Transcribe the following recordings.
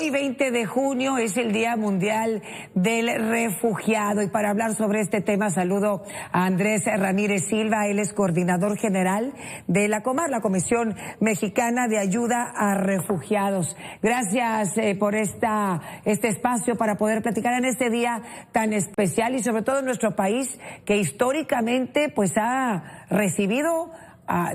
Hoy, 20 de junio, es el Día Mundial del Refugiado. Y para hablar sobre este tema, saludo a Andrés Ramírez Silva. Él es coordinador general de la COMAR, la Comisión Mexicana de Ayuda a Refugiados. Gracias por este espacio para poder platicar en este día tan especial y sobre todo en nuestro país, que históricamente pues ha recibido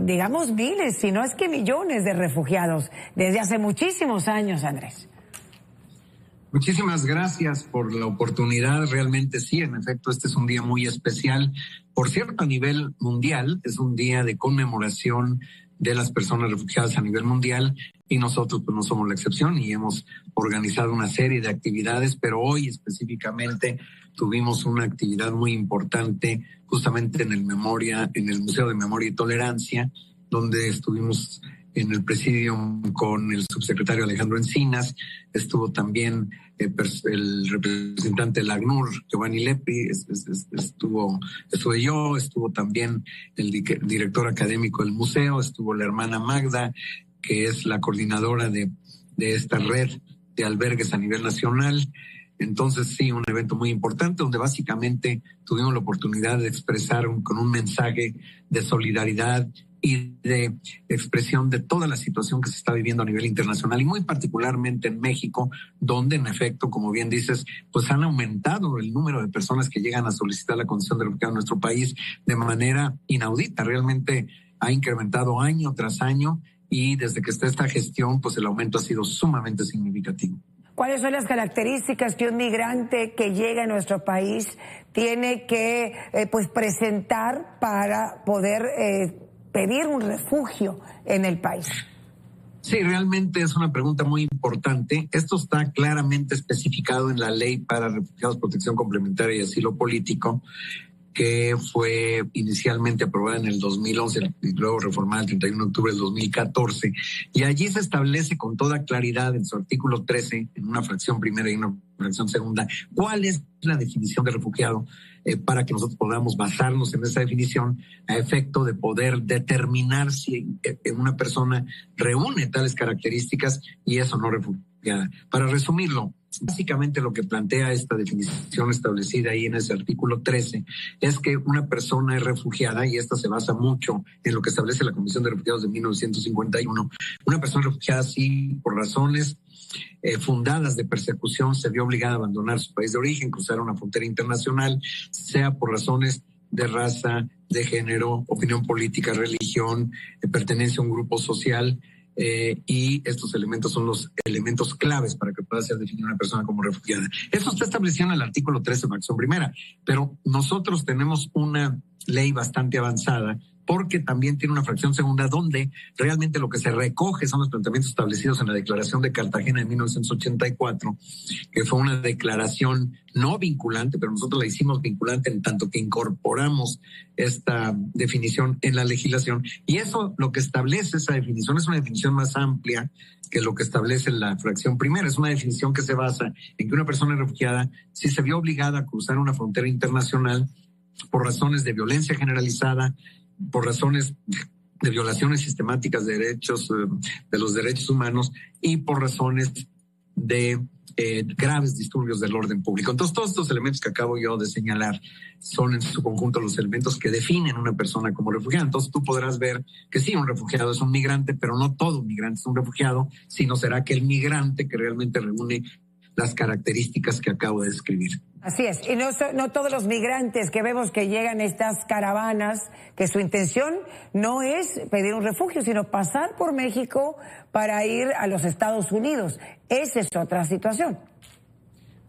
digamos miles, si no es que millones de refugiados desde hace muchísimos años, Andrés. Muchísimas gracias por la oportunidad. Realmente sí, en efecto, este es un día muy especial. Por cierto, a nivel mundial, es un día de conmemoración de las personas refugiadas a nivel mundial, y nosotros pues no somos la excepción y hemos organizado una serie de actividades, pero hoy específicamente tuvimos una actividad muy importante justamente en el Museo de Memoria y Tolerancia, donde estuvimos en el presidio con el subsecretario Alejandro Encinas, estuvo también el representante del ACNUR, Giovanni Leppi, estuve yo, estuvo también el director académico del museo, estuvo la hermana Magda, que es la coordinadora de esta red de albergues a nivel nacional. Entonces sí, un evento muy importante donde básicamente tuvimos la oportunidad de expresar con un mensaje de solidaridad y de expresión de toda la situación que se está viviendo a nivel internacional y muy particularmente en México, donde en efecto, como bien dices, pues han aumentado el número de personas que llegan a solicitar la condición de refugiado en nuestro país de manera inaudita. Realmente ha incrementado año tras año y desde que está esta gestión, pues el aumento ha sido sumamente significativo. ¿Cuáles son las características que un migrante que llega a nuestro país tiene que pues presentar para poder pedir un refugio en el país? Sí, realmente es una pregunta muy importante. Esto está claramente especificado en la Ley para Refugiados, Protección Complementaria y Asilo Político, que fue inicialmente aprobada en el 2011 y luego reformada el 31 de octubre del 2014. Y allí se establece con toda claridad en su artículo 13, en una fracción primera y una fracción segunda, cuál es la definición de refugiado, para que nosotros podamos basarnos en esa definición a efecto de poder determinar si una persona reúne tales características y es o no refugiada. Para resumirlo, básicamente lo que plantea esta definición establecida ahí en ese artículo 13 es que una persona es refugiada, y esta se basa mucho en lo que establece la Comisión de Refugiados de 1951. Una persona refugiada, sí, por razones fundadas de persecución, se vio obligada a abandonar su país de origen, cruzar una frontera internacional, sea por razones de raza, de género, opinión política, religión, pertenencia a un grupo social. Y estos elementos son los elementos claves para que pueda ser definida una persona como refugiada. Esto está establecido en el artículo 13, fracción primera, pero nosotros tenemos una ley bastante avanzada porque también tiene una fracción segunda donde realmente lo que se recoge son los planteamientos establecidos en la Declaración de Cartagena de 1984, que fue una declaración no vinculante, pero nosotros la hicimos vinculante en tanto que incorporamos esta definición en la legislación. Y eso, lo que establece esa definición, es una definición más amplia que lo que establece la fracción primera. Es una definición que se basa en que una persona refugiada, si se vio obligada a cruzar una frontera internacional por razones de violencia generalizada, por razones de violaciones sistemáticas de los derechos humanos y por razones de graves disturbios del orden público. Entonces, todos estos elementos que acabo yo de señalar son en su conjunto los elementos que definen una persona como refugiada. Entonces, tú podrás ver que sí, un refugiado es un migrante, pero no todo un migrante es un refugiado, sino será aquel migrante que realmente reúne las características que acabo de describir. Así es, y no todos los migrantes que vemos que llegan a estas caravanas, que su intención no es pedir un refugio, sino pasar por México para ir a los Estados Unidos. Esa es otra situación.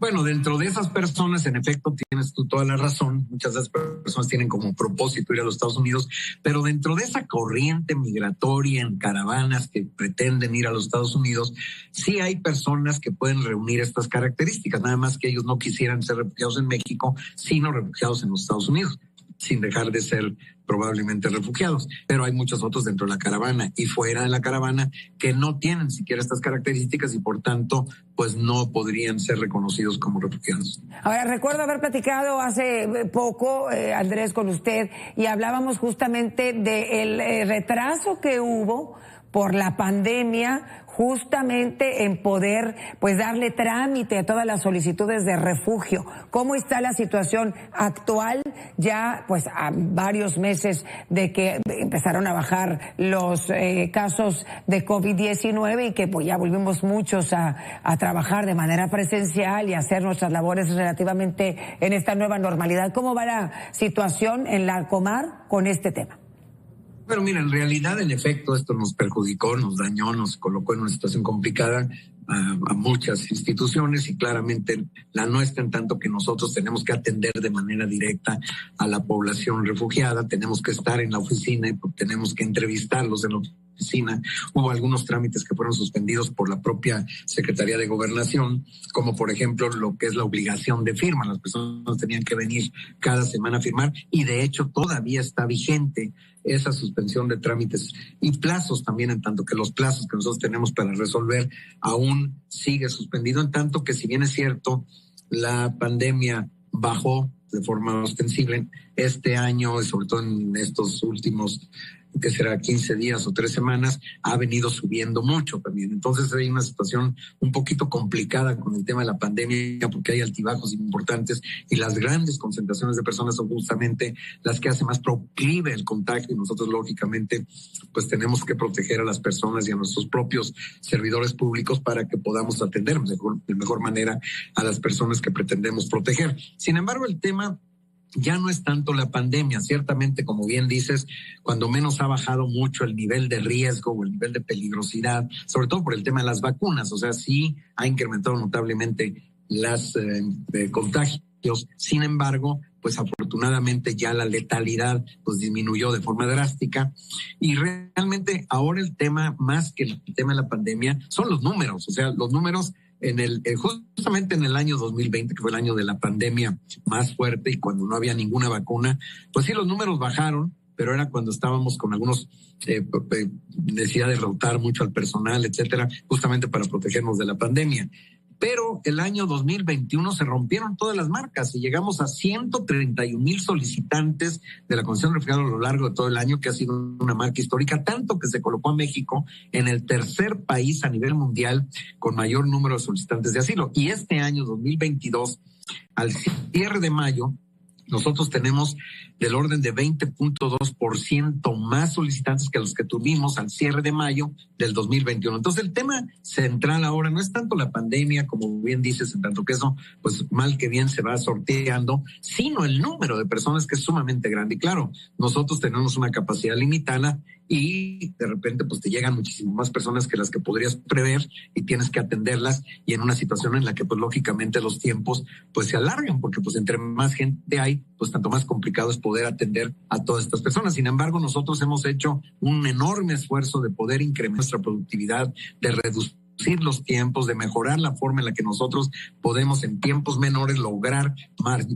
Bueno, dentro de esas personas, en efecto, tienes tú toda la razón. Muchas de esas personas tienen como propósito ir a los Estados Unidos, pero dentro de esa corriente migratoria en caravanas que pretenden ir a los Estados Unidos, sí hay personas que pueden reunir estas características, nada más que ellos no quisieran ser refugiados en México, sino refugiados en los Estados Unidos, sin dejar de ser probablemente refugiados. Pero hay muchos otros dentro de la caravana y fuera de la caravana que no tienen siquiera estas características y por tanto pues no podrían ser reconocidos como refugiados. Ahora, recuerdo haber platicado hace poco, Andrés, con usted, y hablábamos justamente del retraso que hubo por la pandemia, justamente en poder pues darle trámite a todas las solicitudes de refugio. ¿Cómo está la situación actual? Ya pues a varios meses de que empezaron a bajar los casos de COVID-19 y que pues ya volvimos muchos a trabajar de manera presencial y a hacer nuestras labores relativamente en esta nueva normalidad. ¿Cómo va la situación en la Comar con este tema? Bueno, mira, en realidad, en efecto, esto nos perjudicó, nos dañó, nos colocó en una situación complicada a muchas instituciones y claramente la nuestra, en tanto que nosotros tenemos que atender de manera directa a la población refugiada, tenemos que estar en la oficina y tenemos que entrevistarlos en la oficina. Hubo algunos trámites que fueron suspendidos por la propia Secretaría de Gobernación, como por ejemplo lo que es la obligación de firma. Las personas tenían que venir cada semana a firmar y de hecho todavía está vigente esa suspensión de trámites y plazos también, en tanto que los plazos que nosotros tenemos para resolver aún sigue suspendido, en tanto que si bien es cierto, la pandemia bajó de forma ostensible este año y sobre todo en estos últimos, que será 15 días o 3 semanas, ha venido subiendo mucho también. Entonces hay una situación un poquito complicada con el tema de la pandemia porque hay altibajos importantes y las grandes concentraciones de personas son justamente las que hacen más proclive el contagio y nosotros lógicamente pues tenemos que proteger a las personas y a nuestros propios servidores públicos para que podamos atender de mejor manera a las personas que pretendemos proteger. Sin embargo, el tema ya no es tanto la pandemia. Ciertamente, como bien dices, cuando menos ha bajado mucho el nivel de riesgo o el nivel de peligrosidad, sobre todo por el tema de las vacunas. O sea, sí ha incrementado notablemente las contagios. Sin embargo, pues afortunadamente ya la letalidad pues disminuyó de forma drástica y realmente ahora el tema, más que el tema de la pandemia, son los números. O sea, los números justamente en el año 2020, que fue el año de la pandemia más fuerte y cuando no había ninguna vacuna, pues sí, los números bajaron, pero era cuando estábamos con algunos necesidad de rotar mucho al personal, etcétera, justamente para protegernos de la pandemia. Pero el año 2021 se rompieron todas las marcas y llegamos a 131,000 solicitantes de la Condición de Refugiado a lo largo de todo el año, que ha sido una marca histórica, tanto que se colocó a México en el tercer país a nivel mundial con mayor número de solicitantes de asilo. Y este año 2022, al cierre de mayo, nosotros tenemos del orden de 20.2% más solicitantes que los que tuvimos al cierre de mayo del 2021. Entonces el tema central ahora no es tanto la pandemia, como bien dices, en tanto que eso, pues mal que bien se va sorteando, sino el número de personas que es sumamente grande. Y claro, nosotros tenemos una capacidad limitada y de repente pues te llegan muchísimo más personas que las que podrías prever y tienes que atenderlas y en una situación en la que pues lógicamente los tiempos pues se alargan porque pues entre más gente hay pues tanto más complicado es poder atender a todas estas personas. Sin embargo, nosotros hemos hecho un enorme esfuerzo de poder incrementar nuestra productividad, de reducir los tiempos, de mejorar la forma en la que nosotros podemos en tiempos menores lograr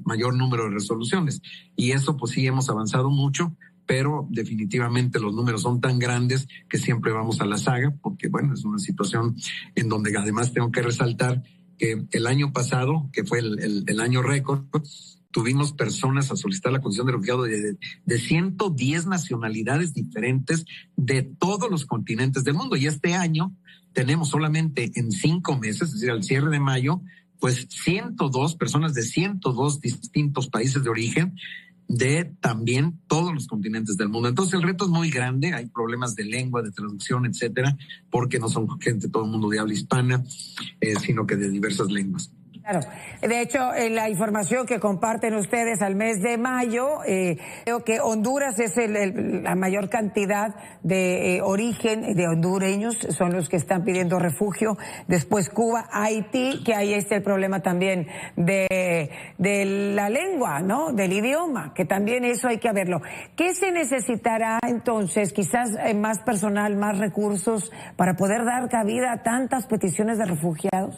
mayor número de resoluciones. Y eso pues sí hemos avanzado mucho, pero definitivamente los números son tan grandes que siempre vamos a la saga, porque bueno, es una situación en donde además tengo que resaltar que el año pasado, que fue el año récord, tuvimos personas a solicitar la condición de refugiado de 110 nacionalidades diferentes de todos los continentes del mundo. Y este año tenemos solamente en 5 meses, es decir, al cierre de mayo, pues 102 personas de 102 distintos países de origen de también todos los continentes del mundo. Entonces el reto es muy grande, hay problemas de lengua, de traducción, etcétera, porque no son gente, todo el mundo de habla hispana, sino que de diversas lenguas. Claro. De hecho, en la información que comparten ustedes al mes de mayo, creo que Honduras es la mayor cantidad de origen de hondureños, son los que están pidiendo refugio. Después Cuba, Haití, que ahí está el problema también de la lengua, ¿no? Del idioma, que también eso hay que verlo. ¿Qué se necesitará entonces? Quizás más personal, más recursos para poder dar cabida a tantas peticiones de refugiados.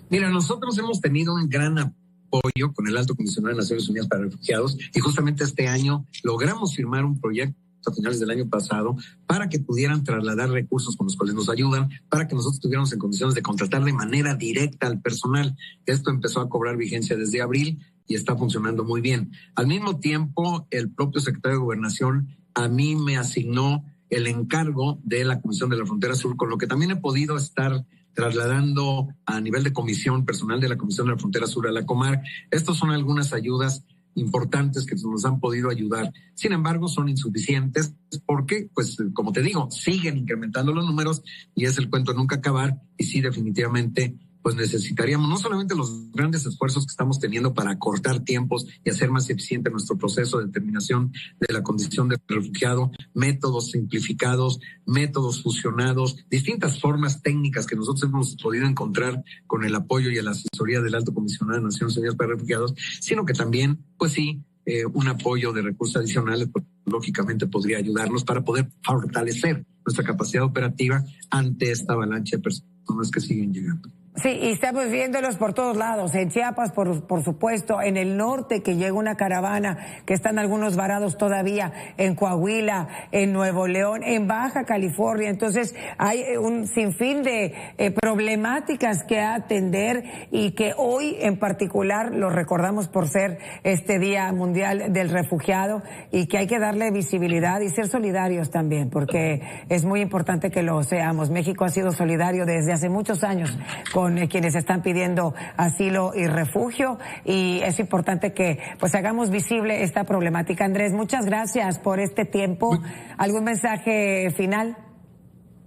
Mira, nosotros hemos tenido un gran apoyo con el Alto Comisionado de Naciones Unidas para Refugiados y justamente este año logramos firmar un proyecto a finales del año pasado para que pudieran trasladar recursos con los cuales nos ayudan, para que nosotros estuviéramos en condiciones de contratar de manera directa al personal. Esto empezó a cobrar vigencia desde abril y está funcionando muy bien. Al mismo tiempo, el propio secretario de Gobernación a mí me asignó el encargo de la Comisión de la Frontera Sur, con lo que también he podido estar trasladando a nivel de comisión, personal de la Comisión de la Frontera Sur a la Comar. Estas son algunas ayudas importantes que nos han podido ayudar. Sin embargo, son insuficientes porque, pues, como te digo, siguen incrementando los números y es el cuento de nunca acabar. Y sí, definitivamente, pues necesitaríamos no solamente los grandes esfuerzos que estamos teniendo para acortar tiempos y hacer más eficiente nuestro proceso de determinación de la condición de refugiado, métodos simplificados, métodos fusionados, distintas formas técnicas que nosotros hemos podido encontrar con el apoyo y la asesoría del Alto Comisionado de Naciones Unidas para Refugiados, sino que también, pues sí, un apoyo de recursos adicionales, pues, lógicamente podría ayudarnos para poder fortalecer nuestra capacidad operativa ante esta avalancha de personas que siguen llegando. Sí, y estamos viéndolos por todos lados, en Chiapas, por supuesto, en el norte, que llega una caravana, que están algunos varados todavía, en Coahuila, en Nuevo León, en Baja California. Entonces, hay un sinfín de problemáticas que atender y que hoy en particular lo recordamos por ser este Día Mundial del Refugiado y que hay que darle visibilidad y ser solidarios también, porque es muy importante que lo seamos. México ha sido solidario desde hace muchos años con quienes están pidiendo asilo y refugio, y es importante que pues hagamos visible esta problemática. Andrés, muchas gracias por este tiempo. ¿Algún mensaje final?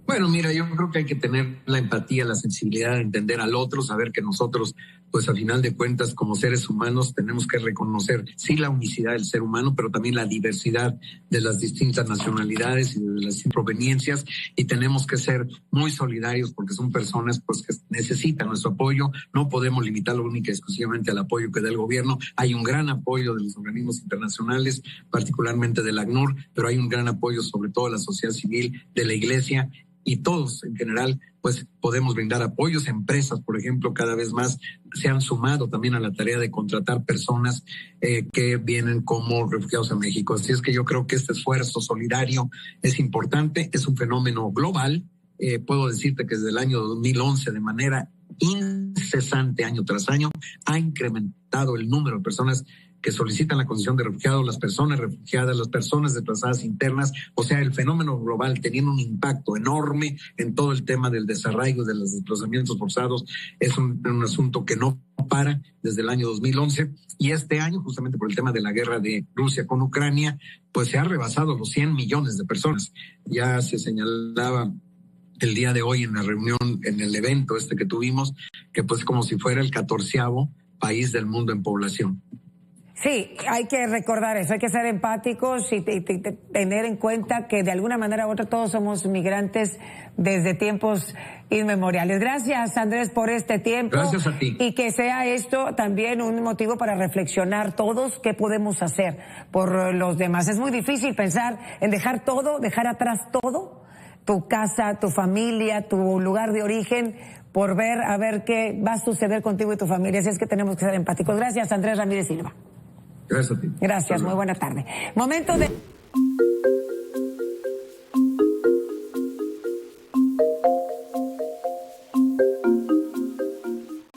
Bueno, mira, yo creo que hay que tener la empatía, la sensibilidad de entender al otro, saber que nosotros, pues a final de cuentas, como seres humanos, tenemos que reconocer, sí, la unicidad del ser humano, pero también la diversidad de las distintas nacionalidades y de las proveniencias, y tenemos que ser muy solidarios porque son personas, pues, que necesitan nuestro apoyo. No podemos limitarlo única y exclusivamente al apoyo que da el gobierno. Hay un gran apoyo de los organismos internacionales, particularmente del ACNUR, pero hay un gran apoyo sobre todo de la sociedad civil, de la Iglesia, y todos en general, pues podemos brindar apoyos. Empresas, por ejemplo, cada vez más se han sumado también a la tarea de contratar personas que vienen como refugiados a México. Así es que yo creo que este esfuerzo solidario es importante, es un fenómeno global. Puedo decirte que desde el año 2011, de manera incesante, año tras año, ha incrementado el número de personas que solicitan la condición de refugiado, las personas refugiadas, las personas desplazadas internas. O sea, el fenómeno global teniendo un impacto enorme en todo el tema del desarraigo, de los desplazamientos forzados. Es un asunto que no para desde el año 2011, y este año, justamente por el tema de la guerra de Rusia con Ucrania, pues se ha rebasado los 100 millones de personas. Ya se señalaba el día de hoy en la reunión, en el evento que tuvimos, que pues como si fuera el 14º país del mundo en población. Sí, hay que recordar eso, hay que ser empáticos y tener en cuenta que de alguna manera u otra todos somos migrantes desde tiempos inmemoriales. Gracias, Andrés, por este tiempo. Gracias a ti. Y que sea esto también un motivo para reflexionar todos qué podemos hacer por los demás. Es muy difícil pensar en dejar todo, dejar atrás todo, tu casa, tu familia, tu lugar de origen, por ver a ver qué va a suceder contigo y tu familia. Así es que tenemos que ser empáticos. Gracias, Andrés Ramírez Silva. Gracias a ti. Gracias, muy buena tarde. Momento de...